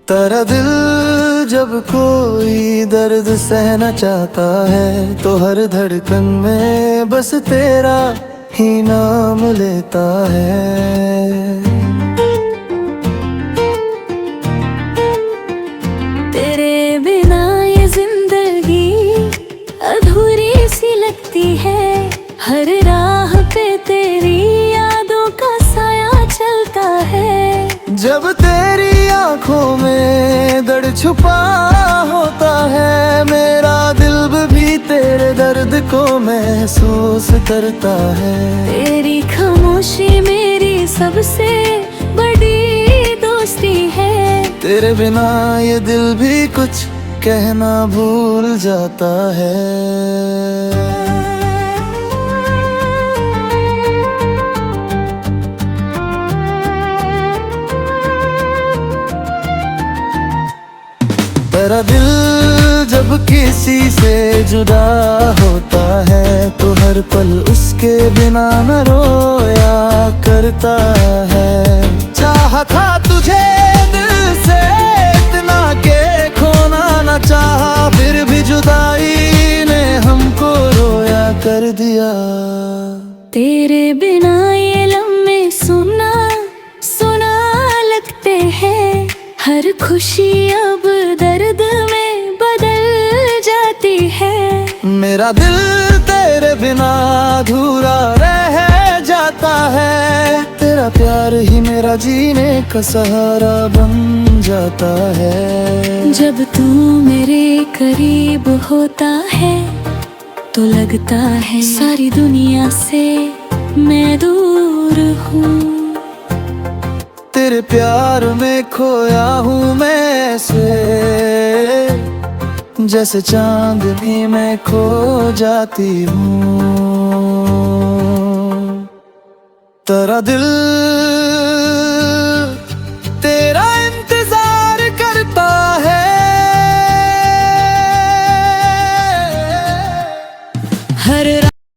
तेरा दिल जब कोई दर्द सहना चाहता है तो हर धड़कन में बस तेरा ही नाम लेता है। तेरे बिना ये जिंदगी अधूरी सी लगती है। हर राह पे तेरी यादों का साया चलता है। जब तेरी आंखों में दर्द छुपा होता है, मेरा दिल भी तेरे दर्द को महसूस करता है। तेरी खामोशी मेरी सबसे बड़ी दोस्ती है। तेरे बिना ये दिल भी कुछ कहना भूल जाता है। तेरा दिल जब किसी से जुदा होता है तो हर पल उसके बिना न रोया करता है। चाहा था तुझे दिल से इतना के खोना न चाहा, फिर भी जुदाई ने हमको रोया कर दिया। तेरे बिना ये लम्हे सुना सुना लगते हैं। हर खुशी अब दर्द में बदल जाती है। मेरा दिल तेरे बिना अधूरा रह जाता है। तेरा प्यार ही मेरा जीने का सहारा बन जाता है। जब तू मेरे करीब होता है तो लगता है सारी दुनिया से मैं दूर हूँ। तेरे प्यार में खोया हूँ मैं ऐसे, जैसे चांदनी में खो जाती हूँ। तेरा दिल